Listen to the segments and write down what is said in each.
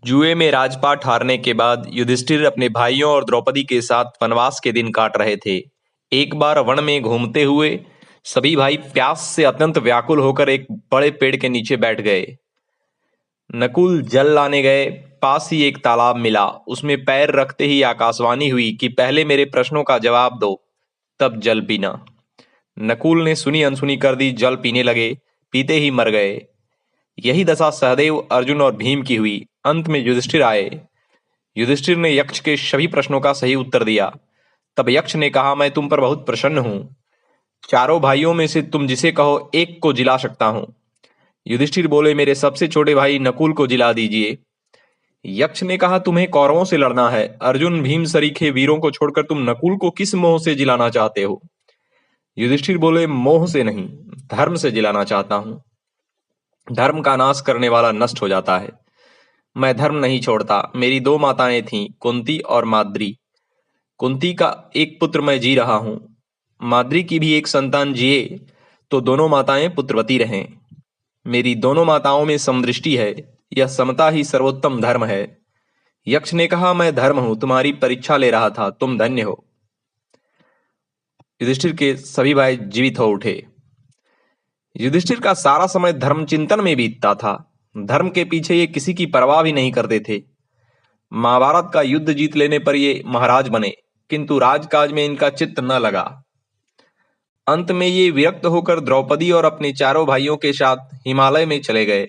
जुए में राजपाट हारने के बाद युधिष्ठिर अपने भाइयों और द्रौपदी के साथ वनवास के दिन काट रहे थे। एक बार वन में घूमते हुए सभी भाई प्यास से अत्यंत व्याकुल होकर एक बड़े पेड़ के नीचे बैठ गए। नकुल जल लाने गए। पास ही एक तालाब मिला। उसमें पैर रखते ही आकाशवाणी हुई कि पहले मेरे प्रश्नों का जवाब दो, तब जल पीना। नकुल ने सुनी अनसुनी कर दी, जल पीने लगे। पीते ही मर गए। यही दशा सहदेव, अर्जुन और भीम की हुई। अंत में युधिष्ठिर आए। युधिष्ठिर ने यक्ष के सभी प्रश्नों का सही उत्तर दिया। तब यक्ष ने कहा, मैं तुम पर बहुत प्रसन्न हूं। चारों भाइयों में से तुम जिसे कहो एक को जिला सकता हूं। युधिष्ठिर बोले, मेरे सबसे छोटे भाई नकुल को जिला दीजिए। यक्ष ने कहा, तुम्हें कौरवों से लड़ना है। अर्जुन भीम सरीखे वीरों को छोड़कर तुम नकुल को किस मोह से जिलाना चाहते हो? युधिष्ठिर बोले, मोह से नहीं, धर्म से जिलाना चाहता हूं। धर्म का नाश करने वाला नष्ट हो जाता है। मैं धर्म नहीं छोड़ता। मेरी दो माताएं थीं, कुंती और माद्री। कुंती का एक पुत्र मैं जी रहा हूं। माद्री की भी एक संतान जिए तो दोनों माताएं पुत्रवती रहें। मेरी दोनों माताओं में समदृष्टि है। यह समता ही सर्वोत्तम धर्म है। यक्ष ने कहा, मैं धर्म हूं, तुम्हारी परीक्षा ले रहा था, तुम धन्य हो। युधिष्ठिर के सभी भाई जीवित हो उठे। युधिष्ठिर का सारा समय धर्म चिंतन में बीतता था। धर्म के पीछे ये किसी की परवाह भी नहीं करते थे। महाभारत का युद्ध जीत लेने पर ये महाराज बने, किंतु राजकाज में इनका चित्त न लगा। अंत में ये विरक्त होकर द्रौपदी और अपने चारों भाइयों के साथ हिमालय में चले गए।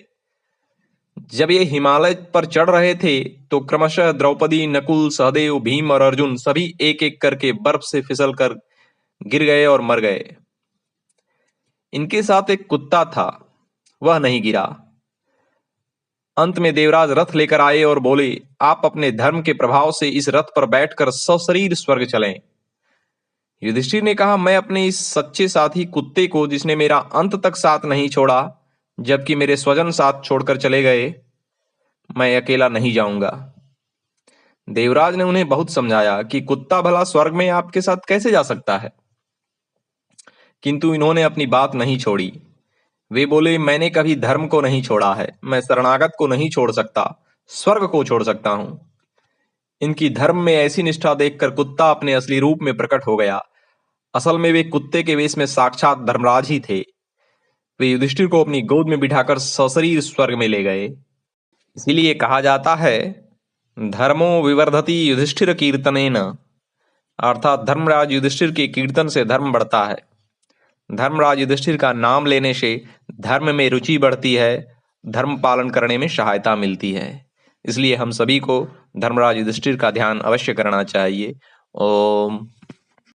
जब ये हिमालय पर चढ़ रहे थे तो क्रमशः द्रौपदी, नकुल, सहदेव, भीम और अर्जुन सभी एक एक करके बर्फ से फिसल कर गिर गए और मर गए। इनके साथ एक कुत्ता था, वह नहीं गिरा। अंत में देवराज रथ लेकर आए और बोले, आप अपने धर्म के प्रभाव से इस रथ पर बैठकर सशरीर स्वर्ग चलें। युधिष्ठिर ने कहा, मैं अपने इस सच्चे साथी कुत्ते को, जिसने मेरा अंत तक साथ नहीं छोड़ा जबकि मेरे स्वजन साथ छोड़कर चले गए, मैं अकेला नहीं जाऊंगा। देवराज ने उन्हें बहुत समझाया कि कुत्ता भला स्वर्ग में आपके साथ कैसे जा सकता है, किंतु इन्होंने अपनी बात नहीं छोड़ी। वे बोले, मैंने कभी धर्म को नहीं छोड़ा है। मैं शरणागत को नहीं छोड़ सकता, स्वर्ग को छोड़ सकता हूं। इनकी धर्म में ऐसी निष्ठा देखकर कुत्ता अपने असली रूप में प्रकट हो गया। असल में वे कुत्ते के वेश में साक्षात धर्मराज ही थे। वे युधिष्ठिर को अपनी गोद में बिठाकर सशरीर स्वर्ग में ले गए। इसीलिए कहा जाता है, धर्मो विवर्धति युधिष्ठिर कीर्तनेन, अर्थात धर्मराज युधिष्ठिर के कीर्तन से धर्म बढ़ता है। धर्मराज युधिष्ठिर का नाम लेने से धर्म में रुचि बढ़ती है, धर्म पालन करने में सहायता मिलती है। इसलिए हम सभी को धर्मराज युधिष्ठिर का ध्यान अवश्य करना चाहिए। ओम